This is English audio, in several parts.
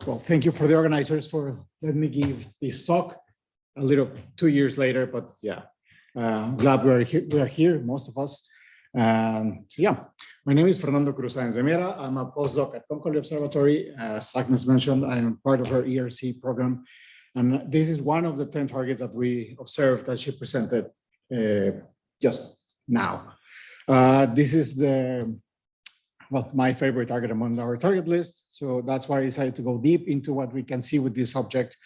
Well, thank you for the organizers for letting me give this talk a little 2 years later, but yeah, glad we are here, most of us. So yeah, my name is Fernando Crus de Miera. I'm a postdoc at Concoli Observatory. As Sáenz mentioned, I am part of her ERC program. And this is one of the 10 targets that we observed that she presented just now. This is my favorite target among our target list. So that's why I decided to go deep into what we can see with this subject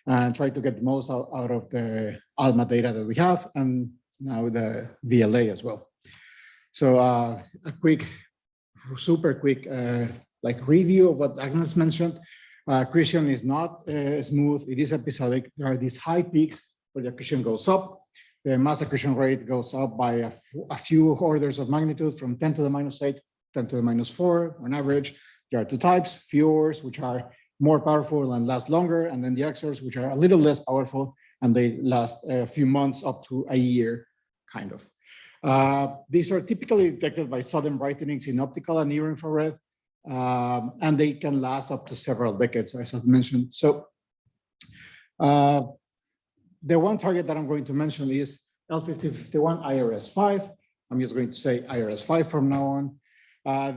and try to get the most out of the ALMA data that we have, and now the VLA as well. So a quick, super quick, review of what Agnes mentioned. Accretion is not smooth, it is episodic. There are these high peaks where the accretion goes up. The mass accretion rate goes up by a few orders of magnitude from 10 to the minus 8, 10 to the minus 4 on average. There are two types, FURs, which are more powerful and last longer, and then the XORs, which are a little less powerful and they last a few months up to a year, kind of. These are typically detected by sudden brightenings in optical and near infrared, and they can last up to several decades, as I mentioned. So the one target that I'm going to mention is L1551 IRS 5. I'm just going to say IRS 5 from now on.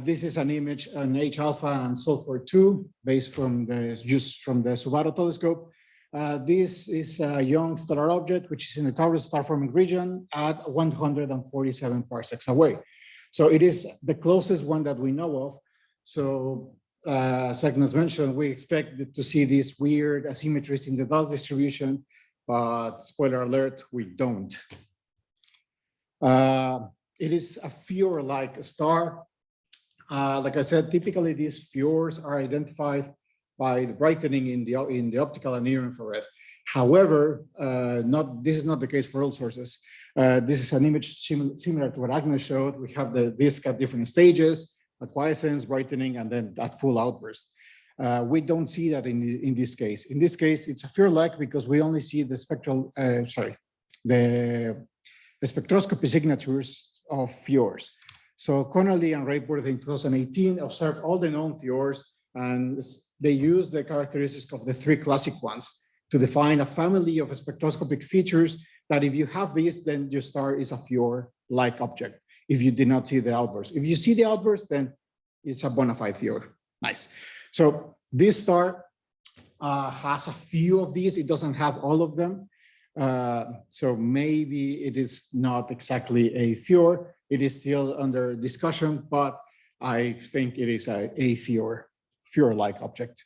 This is an image on H alpha and sulfur 2 based from the Subaru telescope. This is a young stellar object which is in the Taurus star forming region at 147 parsecs away. So it is the closest one that we know of. So as Agnes mentioned, we expect to see these weird asymmetries in the dust distribution, but spoiler alert, we don't. It is a FUR-like star. Like I said, typically these FURs are identified by the brightening in the optical and near infrared. However, this is not the case for all sources. This is an image similar to what Agnes showed. We have the disk at different stages, quiescence, brightening, and then that full outburst. We don't see that in this case. In this case, it's a FUR-like because we only see the spectroscopy signatures of FURs. So Connolly and Rayworth in 2018 observed all the known FURs, and they used the characteristics of the three classic ones to define a family of spectroscopic features that if you have these, then your star is a FUR-like object. If you did not see the outburst. If you see the outburst, then it's a bona fide FUR. Nice. So this star has a few of these. It doesn't have all of them. So maybe it is not exactly a FUR. It is still under discussion, but I think it is a FUR-like object.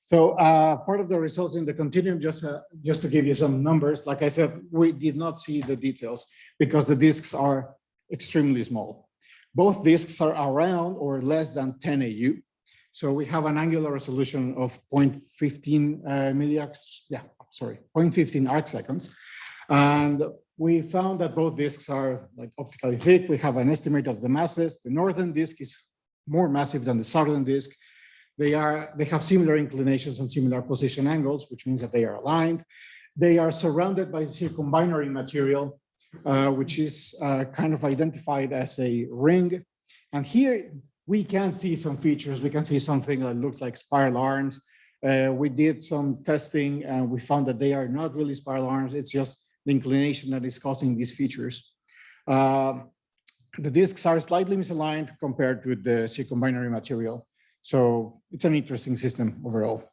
So part of the results in the continuum, just to give you some numbers, like I said, we did not see the details because the disks are extremely small. Both disks are around or less than 10 AU. So we have an angular resolution of 0.15 0.15 arc seconds. And we found that both disks are like optically thick. We have an estimate of the masses. The northern disk is more massive than the southern disk. They have similar inclinations and similar position angles, which means that they are aligned. They are surrounded by circumbinary material, which is kind of identified as a ring. And here we can see some features. We can see something that looks like spiral arms. We did some testing and we found that they are not really spiral arms. It's just the inclination that is causing these features. The disks are slightly misaligned compared with the circumbinary material. So it's an interesting system overall.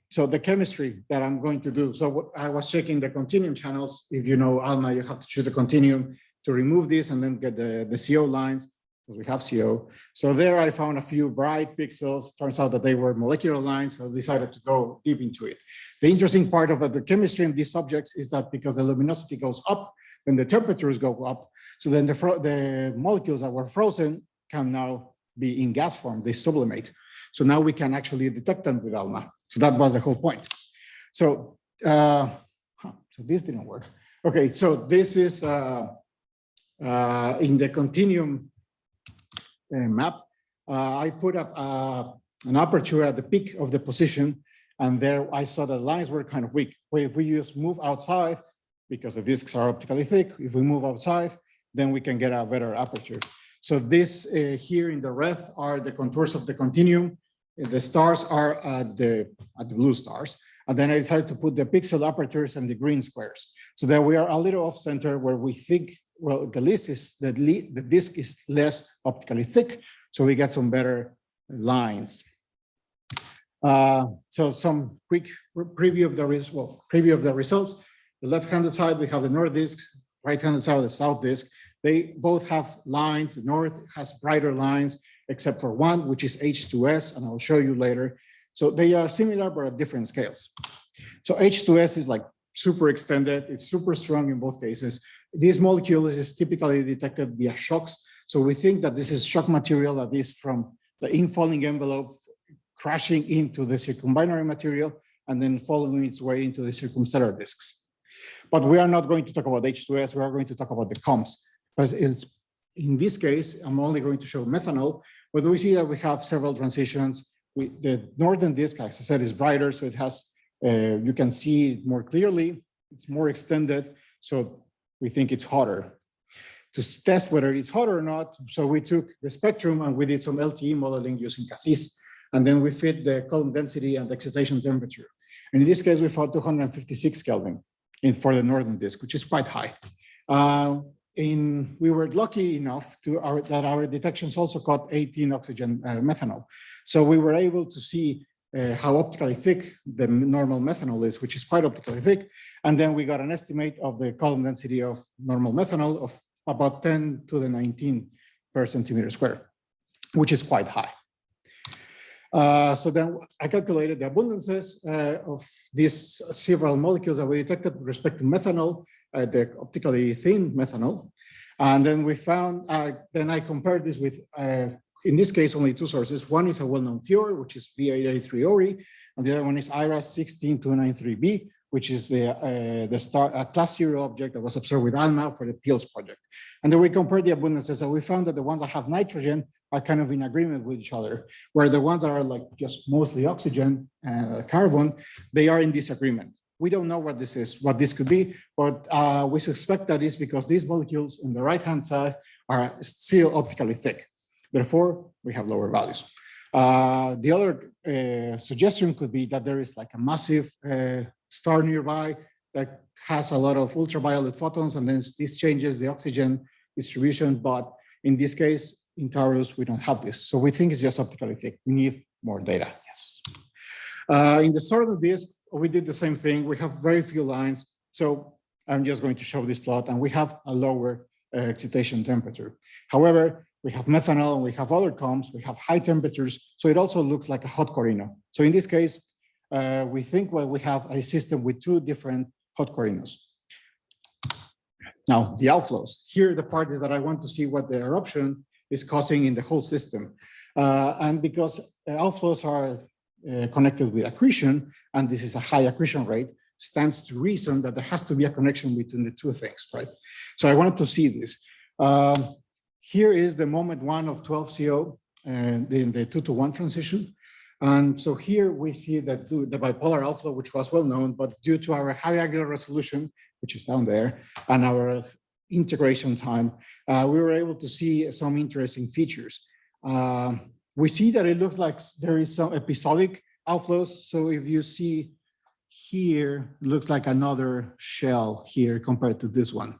So the chemistry that I'm going to do. So I was checking the continuum channels. If you know ALMA, you have to choose a continuum to remove this and then get the CO lines. We have CO. So there I found a few bright pixels. Turns out that they were molecular lines, so I decided to go deep into it. The interesting part of the chemistry in these objects is that because the luminosity goes up, then the temperatures go up. So then the molecules that were frozen can now be in gas form, they sublimate. So now we can actually detect them with ALMA. So that was the whole point. So, so this didn't work. Okay, so this is in the continuum map. I put up an aperture at the peak of the position, and there I saw the lines were kind of weak. But if we just move outside, because the disks are optically thick, if we move outside, then we can get a better aperture. So this here in the red are the contours of the continuum. The stars are at the blue stars. And then I decided to put the pixel apertures and the green squares. So that we are a little off center where we think, well, the disk is less optically thick. So we get some better lines. So some quick preview of the results. The left-handed side, we have the north disk, right-handed side, the south disk. They both have lines. The north has brighter lines, except for one, which is H2S, and I'll show you later. So they are similar, but at different scales. So H2S is like super extended. It's super strong in both cases. This molecule is typically detected via shocks. So we think that this is shock material that is from the infalling envelope crashing into the circumbinary material and then following its way into the circumstellar disks. But we are not going to talk about H2S. We are going to talk about the comps. Because it's, in this case, I'm only going to show methanol, but we see that we have several transitions. The northern disk, as I said, is brighter, so it has, you can see it more clearly. It's more extended, so we think it's hotter. To test whether it's hotter or not, so we took the spectrum and we did some LTE modeling using Cassis, and then we fit the column density and excitation temperature. And in this case, we found 256 Kelvin for the northern disk, which is quite high. We were lucky enough that our detections also caught 18 oxygen methanol. So we were able to see how optically thick the normal methanol is, which is quite optically thick. And then we got an estimate of the column density of normal methanol of about 10 to the 19 per centimeter square, which is quite high. So then I calculated the abundances of these several molecules that we detected with respect to methanol, the optically thin methanol. And then we found, then I compared this with, in this case, only two sources. One is a well-known Fior, which is B883 Ori, and the other one is IRS 16293b, which is a class 0 object that was observed with ALMA for the PILS project. And then we compared the abundances, and we found that the ones that have nitrogen are kind of in agreement with each other, where the ones that are like just mostly oxygen and carbon, they are in disagreement. We don't know what this is, what this could be, but we suspect that is because these molecules on the right-hand side are still optically thick. Therefore, we have lower values. The other suggestion could be that there is like a massive star nearby that has a lot of ultraviolet photons, and then this changes the oxygen distribution. But in this case, in Taurus, we don't have this. So we think it's just optically thick. We need more data, yes. In the southern disk, we did the same thing. We have very few lines. So I'm just going to show this plot, and we have a lower excitation temperature. However, we have methanol and we have other comps, we have high temperatures. So it also looks like a hot Corino. So in this case, we think we have a system with two different hot Corinos. Now, the outflows. Here, the part is that I want to see what the eruption is causing in the whole system. And because outflows are connected with accretion, and this is a high accretion rate, stands to reason that there has to be a connection between the two things, right? So I wanted to see this. Here is the moment 1 of 12CO in the 2-to-1 transition. And so here we see that the bipolar outflow, which was well known, but due to our high angular resolution, which is down there, and our integration time, we were able to see some interesting features. We see that it looks like there is some episodic outflows. So if you see here, it looks like another shell here compared to this one.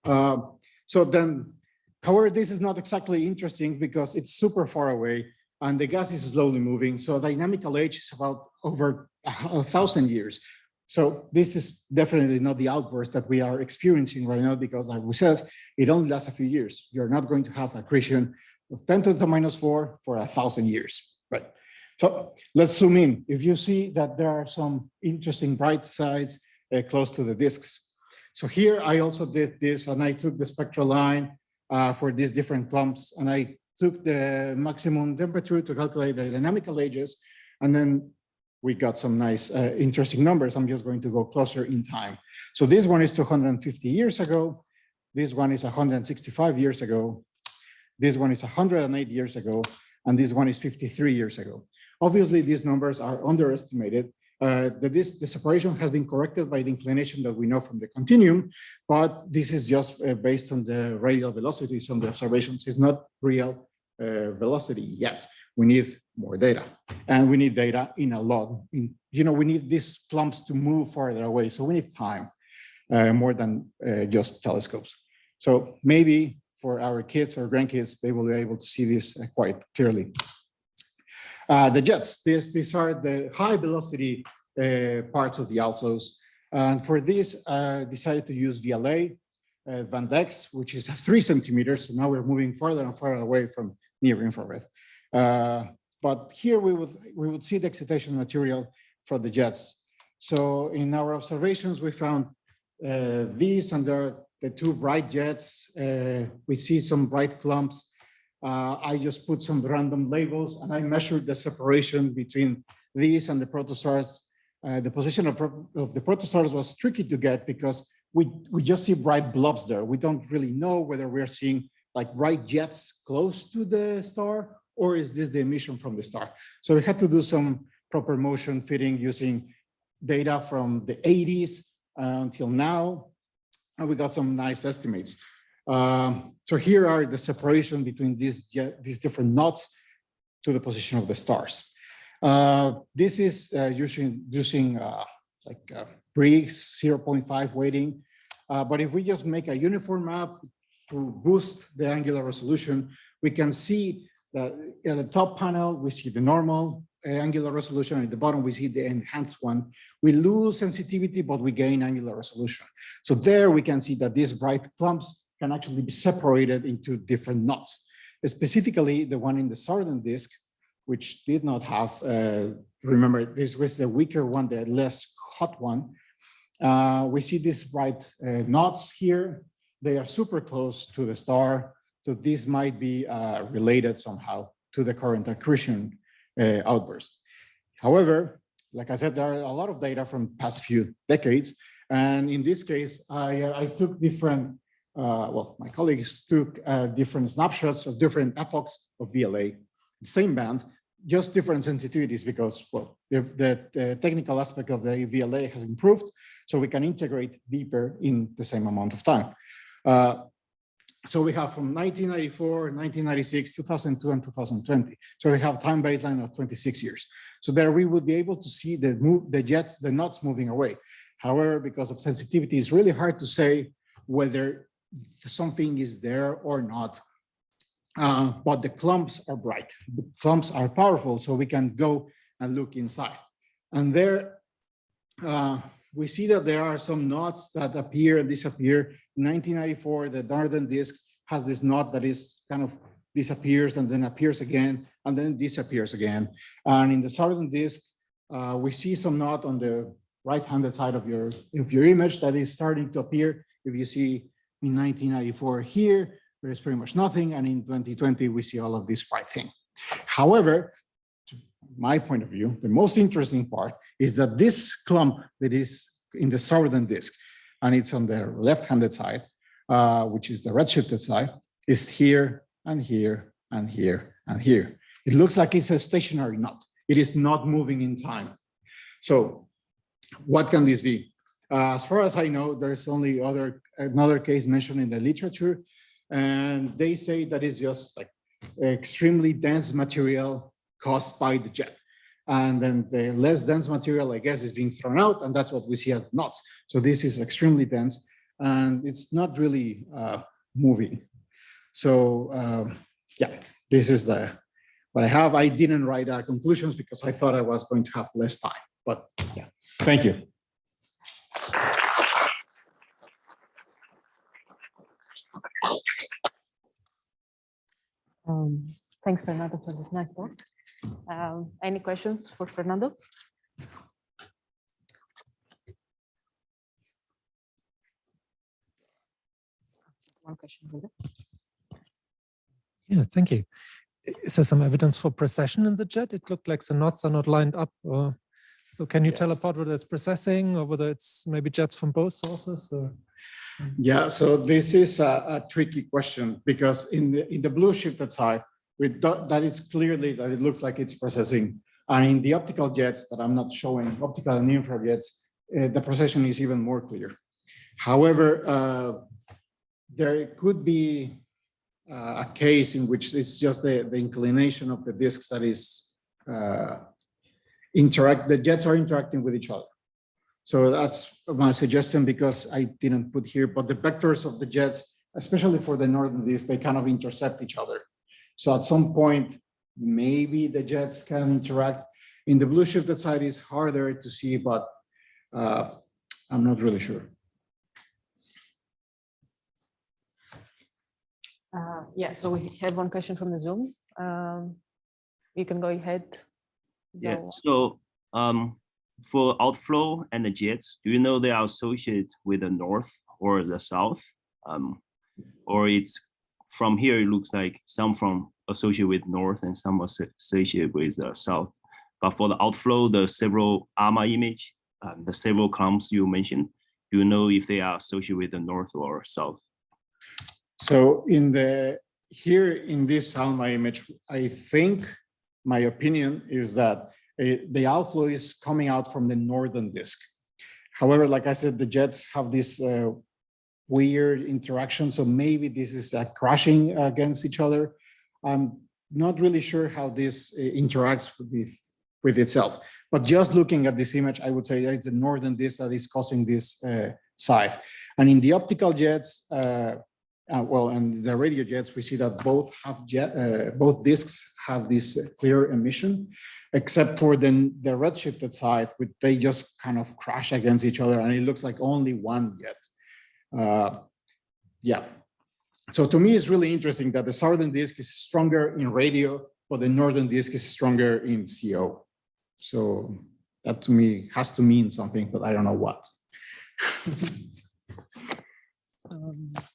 So then, however, this is not exactly interesting because it's super far away and the gas is slowly moving. So dynamical age is about over 1,000 years. So this is definitely not the outburst that we are experiencing right now because, like we said, it only lasts a few years. You're not going to have accretion of 10 to the minus 4 for 1,000 years, right? So let's zoom in. If you see that there are some interesting bright sides close to the disks. So here I also did this, and I took the spectral line for these different clumps, and I took the maximum temperature to calculate the dynamical ages, and then we got some nice, interesting numbers. I'm just going to go closer in time. So this one is 250 years ago. This one is 165 years ago. This one is 108 years ago, and this one is 53 years ago. Obviously, these numbers are underestimated. The separation has been corrected by the inclination that we know from the continuum, but this is just based on the radial velocities on the observations. It's not real velocity yet. we need more data, and we need data in a lot. We need these clumps to move farther away, so we need time more than just telescopes. So maybe for our kids or grandkids, they will be able to see this quite clearly. The jets, these are the high velocity parts of the outflows. And for this, I decided to use VLA, Van Dyck's, which is 3 centimeters. So now we're moving farther and farther away from near infrared. But here we would see the excitation material for the jets. So in our observations, we found these under the 2 bright jets. We see some bright clumps. I just put some random labels and I measured the separation between these and the protostars. The position of the protostars was tricky to get because we just see bright blobs there. We don't really know whether we're seeing like bright jets close to the star, or is this the emission from the star? So we had to do some proper motion fitting using data from the 80s until now, and we got some nice estimates. So here are the separation between these different knots to the position of the stars. This is using Briggs 0.5 weighting. But if we just make a uniform map to boost the angular resolution, we can see that in the top panel, we see the normal angular resolution. At the bottom, we see the enhanced one. We lose sensitivity, but we gain angular resolution. So there we can see that these bright clumps can actually be separated into different knots. Specifically, the one in the southern disk, which did not have, remember, this was the weaker one, the less hot one. We see these bright knots here. They are super close to the star. So this might be related somehow to the current accretion outburst. However, like I said, there are a lot of data from past few decades. And in this case, I took different, my colleagues took different snapshots of different epochs of VLA, same band, just different sensitivities because, well, the technical aspect of the VLA has improved, so we can integrate deeper in the same amount of time. So we have from 1994, 1996, 2002, and 2020. So we have time baseline of 26 years. So there we would be able to see the knots moving away. However, because of sensitivity, it's really hard to say whether something is there or not. But the clumps are bright. The clumps are powerful, so we can go and look inside. And there, we see that there are some knots that appear and disappear. In 1994, the northern disk has this knot that is kind of disappears and then appears again, and then disappears again. And in the southern disk, we see some knot on the right-handed side of your image that is starting to appear. If you see in 1994 here, there is pretty much nothing. And in 2020, we see all of this bright thing. However, to my point of view, the most interesting part is that this clump that is in the southern disk, and it's on the left-handed side, which is the redshifted side, is here and here and here and here. It looks like it's a stationary knot. It is not moving in time. So what can this be? As far as I know, there is only another case mentioned in the literature, and they say that it's just like extremely dense material caused by the jet. And then the less dense material, I guess, is being thrown out, and that's what we see as the knots. So this is extremely dense, and it's not really moving. So yeah, this is what I have. I didn't write conclusions because I thought I was going to have less time, but yeah, thank you. Thanks, Fernando, for this nice talk. Any questions for Fernando? One question. Yeah, thank you. Is there some evidence for precession in the jet? It looked like the knots are not lined up. So can you tell apart whether it's precessing or whether it's maybe jets from both sources? Or? Yeah, so this is a tricky question because in the blue shifted side, that is clearly that it looks like it's processing. And in the optical jets that I'm not showing, optical and infrared jets, the precession is even more clear. However, there could be a case in which it's just the inclination of the disks that is the jets are interacting with each other. So that's my suggestion, because I didn't put here, but the vectors of the jets, especially for the northern disk, they kind of intercept each other. So at some point, maybe the jets can interact. In the blue shifted side, it's harder to see, but I'm not really sure. Yeah, so we have one question from the Zoom. You can go ahead. Yeah, Go. so for outflow and the jets, do you know they are associated with the north or the south? Or it's from here, it looks like some from associated with north and some associated with the south. But for the outflow, the several ALMA image, the several columns you mentioned, do you know if they are associated with the north or south? So here in this ALMA image, I think my opinion is that the outflow is coming out from the northern disk. However, like I said, the jets have this weird interaction. So maybe this is crashing against each other. I'm not really sure how this interacts with itself. But just looking at this image, I would say that it's the northern disk that is causing this side. And in the optical jets, and the radio jets, we see that both disks have this clear emission, except for the red shifted side, which they just kind of crash against each other, and it looks like only one jet. Yeah. So to me, it's really interesting that the southern disk is stronger in radio, but the northern disk is stronger in CO. So that to me has to mean something, but I don't know what.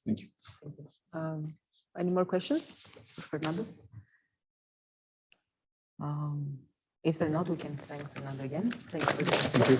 Thank you. Any more questions, Fernando? If they're not, we can thank Fernando again. Thank you. Thank you.